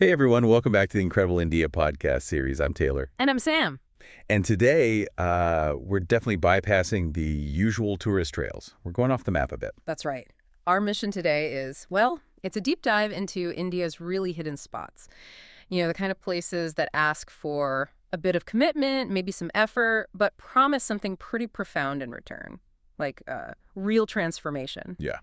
Hey everyone, welcome back to the Incredible India podcast series. I'm Taylor. And I'm Sam. And today, we're definitely bypassing the usual tourist trails. We're going off the map a bit. That's right. Our mission today is, well, it's a deep dive into India's really hidden spots. You know, the kind of places that ask for a bit of commitment, maybe some effort, but promise something pretty profound in return, like real transformation. Yeah.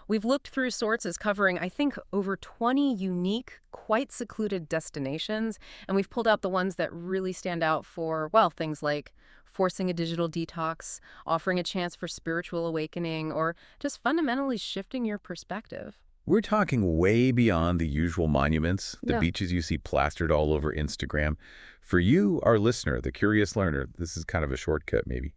We've looked through sources covering, I think, over 20 unique, quite secluded destinations, and we've pulled out the ones that really stand out for, well, things like forcing a digital detox, offering a chance for spiritual awakening, or just fundamentally shifting your perspective. We're talking way beyond the usual monuments, the Yeah. beaches you see plastered all over Instagram. For you, our listener, the curious learner, this is kind of a shortcut maybe.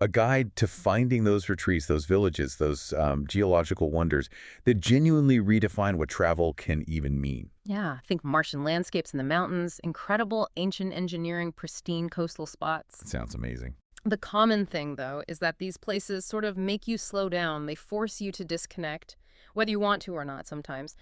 A guide to finding those retreats, those villages, those geological wonders that genuinely redefine what travel can even mean. Yeah, think Martian landscapes in the mountains, incredible ancient engineering, pristine coastal spots. It sounds amazing. The common thing, though, is that these places sort of make you slow down. They force you to disconnect, whether you want to or not sometimes,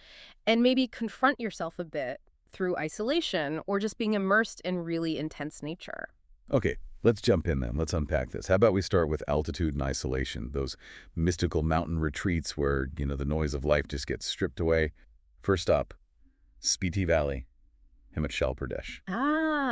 and maybe confront yourself a bit through isolation or just being immersed in really intense nature. Okay, let's jump in then. Let's unpack this. How about we start with altitude and isolation, those mystical mountain retreats where, the noise of life just gets stripped away. First up, Spiti Valley, Himachal Pradesh.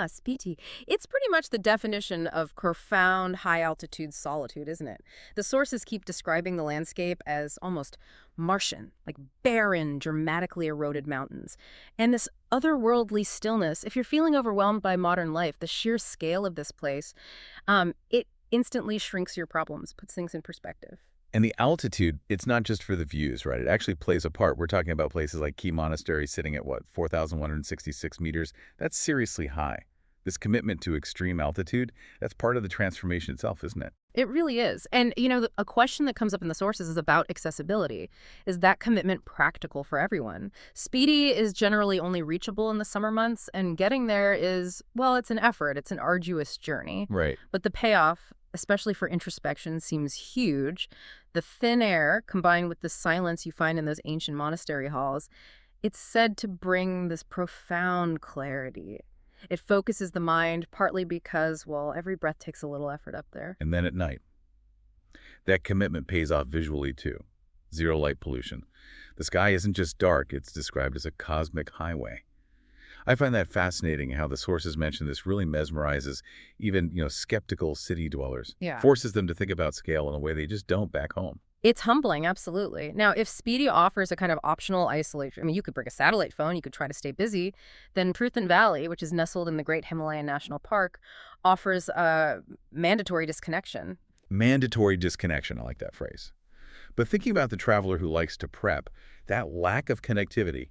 Spiti. It's pretty much the definition of profound high-altitude solitude, isn't it? The sources keep describing the landscape as almost Martian, like barren, dramatically eroded mountains. And this otherworldly stillness, if you're feeling overwhelmed by modern life, the sheer scale of this place, it instantly shrinks your problems, puts things in perspective. And the altitude, it's not just for the views, right? It actually plays a part. We're talking about places like Key Monastery sitting at, 4,166 meters? That's seriously high. This commitment to extreme altitude, that's part of the transformation itself, isn't it? It really is. And, a question that comes up in the sources is about accessibility. Is that commitment practical for everyone? Spiti is generally only reachable in the summer months, and getting there is, well, it's an effort. It's an arduous journey. Right. But the payoff, especially for introspection, seems huge. The thin air, combined with the silence you find in those ancient monastery halls, it's said to bring this profound clarity. It focuses the mind, partly because, well, every breath takes a little effort up there. And then at night, that commitment pays off visually too. Zero light pollution. The sky isn't just dark, it's described as a cosmic highway. I find that fascinating how the sources mention this really mesmerizes even, skeptical city dwellers. Yeah. Forces them to think about scale in a way they just don't back home. It's humbling, absolutely. Now, if Spiti offers a kind of optional isolation, you could bring a satellite phone, you could try to stay busy, then Truthan Valley, which is nestled in the Great Himalayan National Park, offers a mandatory disconnection. Mandatory disconnection, I like that phrase. But thinking about the traveler who likes to prep, that lack of connectivity,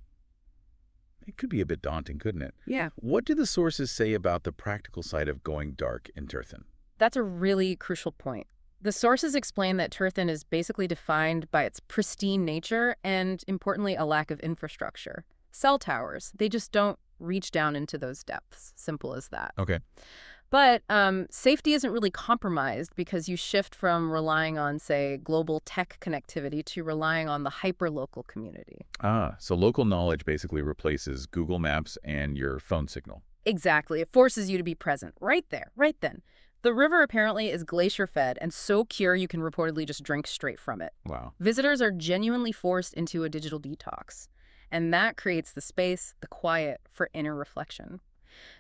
it could be a bit daunting, couldn't it? Yeah. What do the sources say about the practical side of going dark in Tirthan? That's a really crucial point. The sources explain that Tirthan is basically defined by its pristine nature and, importantly, a lack of infrastructure. Cell towers, they just don't reach down into those depths. Simple as that. Okay. But safety isn't really compromised because you shift from relying on, say, global tech connectivity to relying on the hyperlocal community. So local knowledge basically replaces Google Maps and your phone signal. Exactly. It forces you to be present right there, right then. The river apparently is glacier-fed and so pure you can reportedly just drink straight from it. Wow. Visitors are genuinely forced into a digital detox, and that creates the space, the quiet, for inner reflection.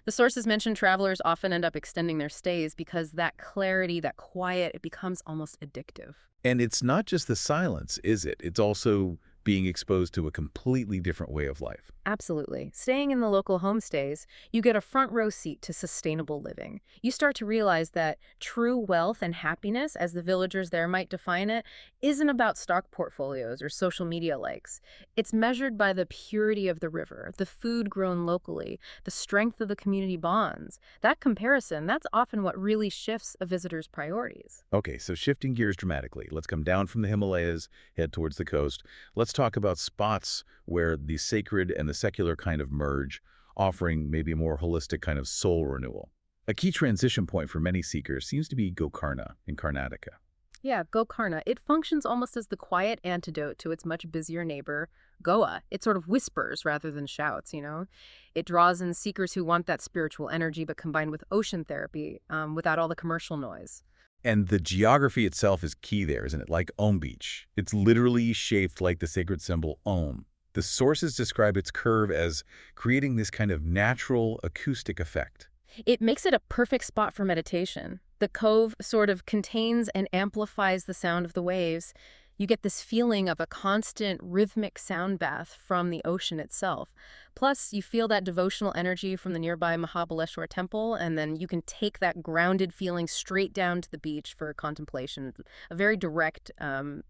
The sources mention travelers often end up extending their stays because that clarity, that quiet, it becomes almost addictive. And it's not just the silence, is it? It's also being exposed to a completely different way of life. Absolutely. Staying in the local homestays, you get a front row seat to sustainable living. You start to realize that true wealth and happiness, as the villagers there might define it, isn't about stock portfolios or social media likes. It's measured by the purity of the river, the food grown locally, the strength of the community bonds. That comparison, that's often what really shifts a visitor's priorities. Okay, so shifting gears dramatically. Let's come down from the Himalayas, head towards the coast. Let's talk about spots where the sacred and the secular kind of merge, offering maybe a more holistic kind of soul renewal. A key transition point for many seekers seems to be Gokarna in Karnataka. Yeah, Gokarna. It functions almost as the quiet antidote to its much busier neighbor, Goa. It sort of whispers rather than shouts, you know? It draws in seekers who want that spiritual energy, but combined with ocean therapy, without all the commercial noise. And the geography itself is key there, isn't it? Like Om Beach. It's literally shaped like the sacred symbol Om. The sources describe its curve as creating this kind of natural acoustic effect. It makes it a perfect spot for meditation. The cove sort of contains and amplifies the sound of the waves. You get this feeling of a constant rhythmic sound bath from the ocean itself. Plus, you feel that devotional energy from the nearby Mahabaleshwar temple, and then you can take that grounded feeling straight down to the beach for contemplation. A very direct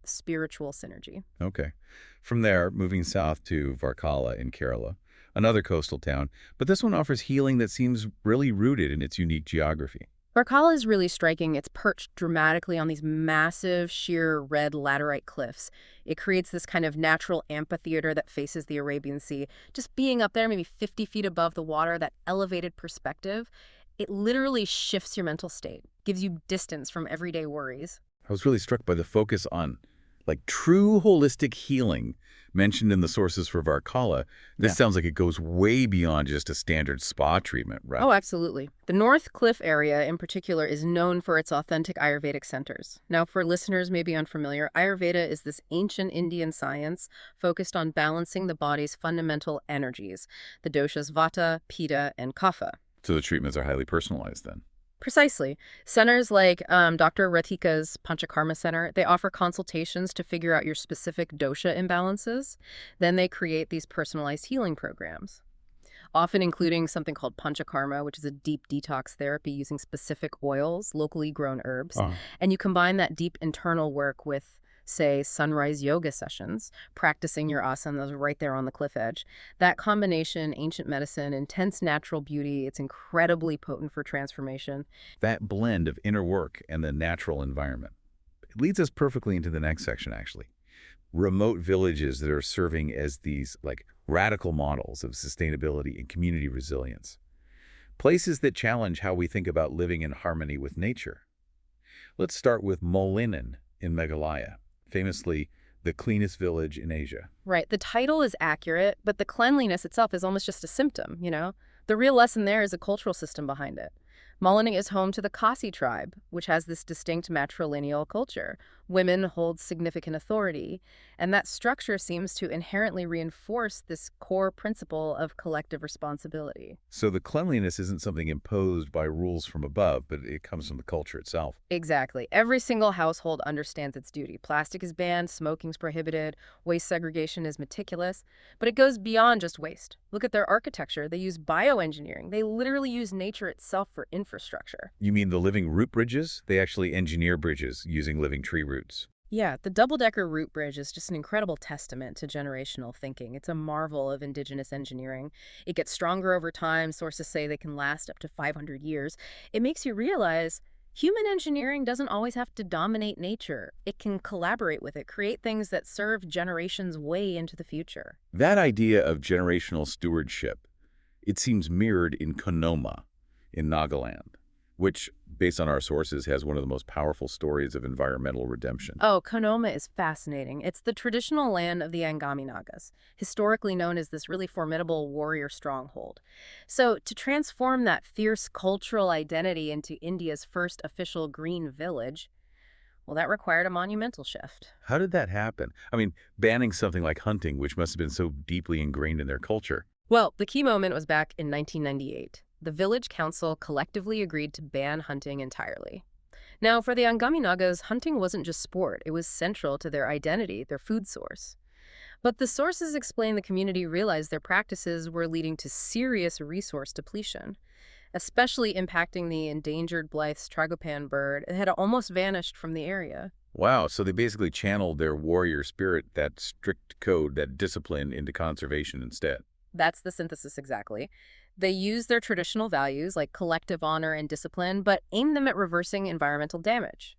spiritual synergy. Okay. From there, moving south to Varkala in Kerala, another coastal town, but this one offers healing that seems really rooted in its unique geography. Varkala is really striking. It's perched dramatically on these massive, sheer red laterite cliffs. It creates this kind of natural amphitheater that faces the Arabian Sea. Just being up there, maybe 50 feet above the water, that elevated perspective, it literally shifts your mental state, gives you distance from everyday worries. I was really struck by the focus on like true holistic healing mentioned in the sources for Varkala. This sounds like it goes way beyond just a standard spa treatment, right? Oh, absolutely. The North Cliff area in particular is known for its authentic Ayurvedic centers. Now, for listeners maybe unfamiliar, Ayurveda is this ancient Indian science focused on balancing the body's fundamental energies, the doshas Vata, Pitta, and Kapha. So the treatments are highly personalized then. Precisely. Centers like Dr. Ratika's Panchakarma Center, they offer consultations to figure out your specific dosha imbalances. Then they create these personalized healing programs, often including something called Panchakarma, which is a deep detox therapy using specific oils, locally grown herbs. And you combine that deep internal work with, say, sunrise yoga sessions, practicing your asanas right there on the cliff edge. That combination, ancient medicine, intense natural beauty, it's incredibly potent for transformation. That blend of inner work and the natural environment. It leads us perfectly into the next section, actually. Remote villages that are serving as these like radical models of sustainability and community resilience. Places that challenge how we think about living in harmony with nature. Let's start with Molinen in Meghalaya, famously the cleanest village in Asia. Right. The title is accurate, but the cleanliness itself is almost just a symptom, you know? The real lesson there is a cultural system behind it. Molining is home to the Khasi tribe, which has this distinct matrilineal culture. Women hold significant authority, and that structure seems to inherently reinforce this core principle of collective responsibility. So the cleanliness isn't something imposed by rules from above, but it comes from the culture itself. Exactly. Every single household understands its duty. Plastic is banned, smoking's prohibited, waste segregation is meticulous, but it goes beyond just waste. Look at their architecture. They use bioengineering. They literally use nature itself for infrastructure. You mean the living root bridges? They actually engineer bridges using living tree roots. Yeah, the double-decker root bridge is just an incredible testament to generational thinking. It's a marvel of indigenous engineering. It gets stronger over time. Sources say they can last up to 500 years. It makes you realize human engineering doesn't always have to dominate nature. It can collaborate with it, create things that serve generations way into the future. That idea of generational stewardship, it seems mirrored in Konoma in Nagaland, which, based on our sources, has one of the most powerful stories of environmental redemption. Oh, Konoma is fascinating. It's the traditional land of the Angami Nagas, historically known as this really formidable warrior stronghold. So, to transform that fierce cultural identity into India's first official green village, well, that required a monumental shift. How did that happen? I mean, banning something like hunting, which must have been so deeply ingrained in their culture. Well, the key moment was back in 1998. The village council collectively agreed to ban hunting entirely. Now, for the Angami Nagas, hunting wasn't just sport. It was central to their identity, their food source. But the sources explain the community realized their practices were leading to serious resource depletion, especially impacting the endangered Blythe's tragopan bird. It had almost vanished from the area. Wow, so they basically channeled their warrior spirit, that strict code, that discipline, into conservation instead. That's the synthesis exactly. They use their traditional values like collective honor and discipline, but aim them at reversing environmental damage.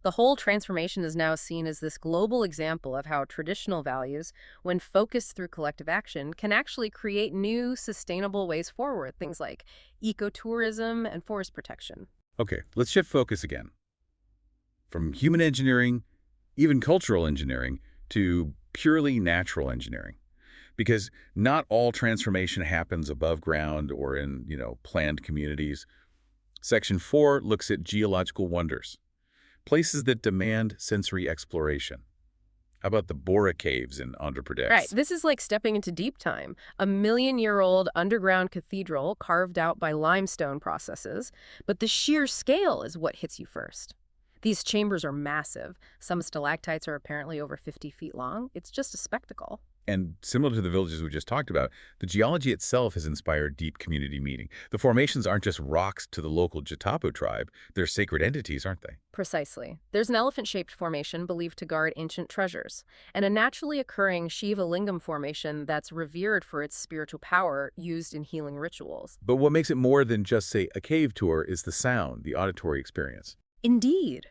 The whole transformation is now seen as this global example of how traditional values, when focused through collective action, can actually create new, sustainable ways forward, things like ecotourism and forest protection. Okay, let's shift focus again. from human engineering, even cultural engineering, to purely natural engineering. Because not all transformation happens above ground or in, planned communities. Section 4 looks at geological wonders, places that demand sensory exploration. How about the Bora Caves in Andhra Right. Pradesh? This is like stepping into deep time. A million-year-old underground cathedral carved out by limestone processes, but the sheer scale is what hits you first. These chambers are massive. Some stalactites are apparently over 50 feet long. It's just a spectacle. And similar to the villages we just talked about, the geology itself has inspired deep community meaning. The formations aren't just rocks to the local Jatapo tribe. They're sacred entities, aren't they? Precisely. There's an elephant-shaped formation believed to guard ancient treasures, and a naturally occurring Shiva Lingam formation that's revered for its spiritual power used in healing rituals. But what makes it more than just, say, a cave tour is the sound, the auditory experience. Indeed.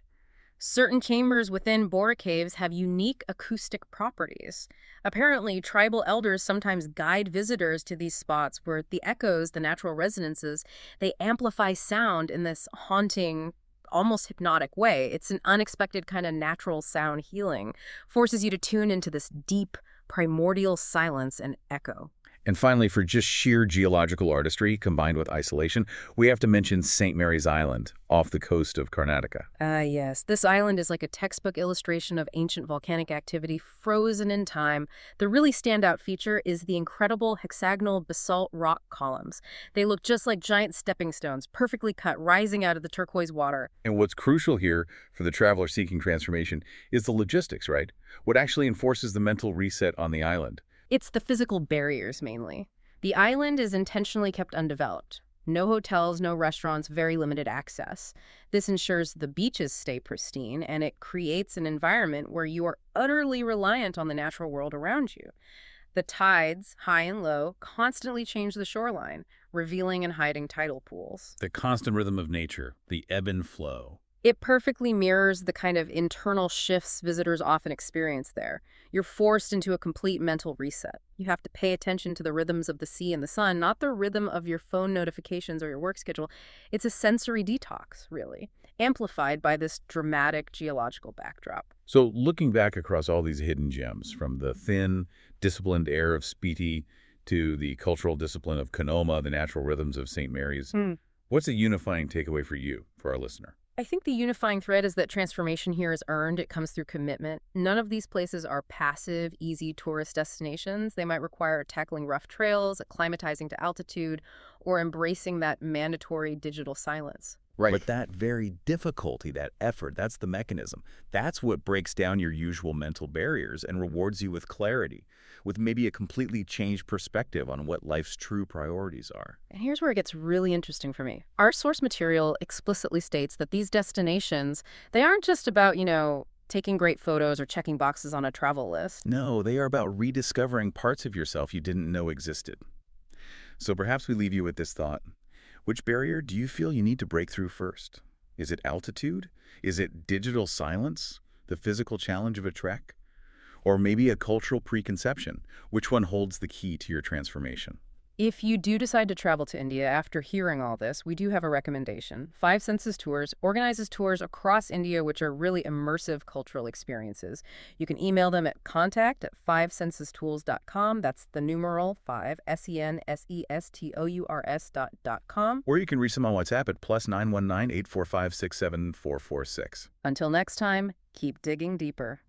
Certain chambers within Bora Caves have unique acoustic properties. Apparently, tribal elders sometimes guide visitors to these spots where the echoes, the natural resonances, they amplify sound in this haunting, almost hypnotic way. It's an unexpected kind of natural sound healing, forces you to tune into this deep, primordial silence and echo. And finally, for just sheer geological artistry combined with isolation, we have to mention St. Mary's Island off the coast of Karnataka. Yes. This island is like a textbook illustration of ancient volcanic activity frozen in time. The really standout feature is the incredible hexagonal basalt rock columns. They look just like giant stepping stones, perfectly cut, rising out of the turquoise water. And what's crucial here for the traveler seeking transformation is the logistics, right? What actually enforces the mental reset on the island? It's the physical barriers, mainly. The island is intentionally kept undeveloped. No hotels, no restaurants, very limited access. This ensures the beaches stay pristine, and it creates an environment where you are utterly reliant on the natural world around you. The tides, high and low, constantly change the shoreline, revealing and hiding tidal pools. The constant rhythm of nature, the ebb and flow. It perfectly mirrors the kind of internal shifts visitors often experience there. You're forced into a complete mental reset. You have to pay attention to the rhythms of the sea and the sun, not the rhythm of your phone notifications or your work schedule. It's a sensory detox, really, amplified by this dramatic geological backdrop. So looking back across all these hidden gems, from the thin, disciplined air of Spiti to the cultural discipline of Kanoma, the natural rhythms of St. Mary's, what's a unifying takeaway for you, for our listener? I think the unifying thread is that transformation here is earned. It comes through commitment. None of these places are passive, easy tourist destinations. They might require tackling rough trails, acclimatizing to altitude, or embracing that mandatory digital silence. Right. But that very difficulty, that effort, that's the mechanism. That's what breaks down your usual mental barriers and rewards you with clarity, with maybe a completely changed perspective on what life's true priorities are. And here's where it gets really interesting for me. Our source material explicitly states that these destinations, they aren't just about, taking great photos or checking boxes on a travel list. No, they are about rediscovering parts of yourself you didn't know existed. So perhaps we leave you with this thought. Which barrier do you feel you need to break through first? Is it altitude? Is it digital silence? The physical challenge of a trek? Or maybe a cultural preconception? Which one holds the key to your transformation? If you do decide to travel to India after hearing all this, we do have a recommendation. Five Senses Tours organizes tours across India, which are really immersive cultural experiences. You can email them at contact@fivesensestools.com. That's the numeral 5, SENSESTOURS.com. Or you can reach them on WhatsApp at +919 845 67446. Until next time, keep digging deeper.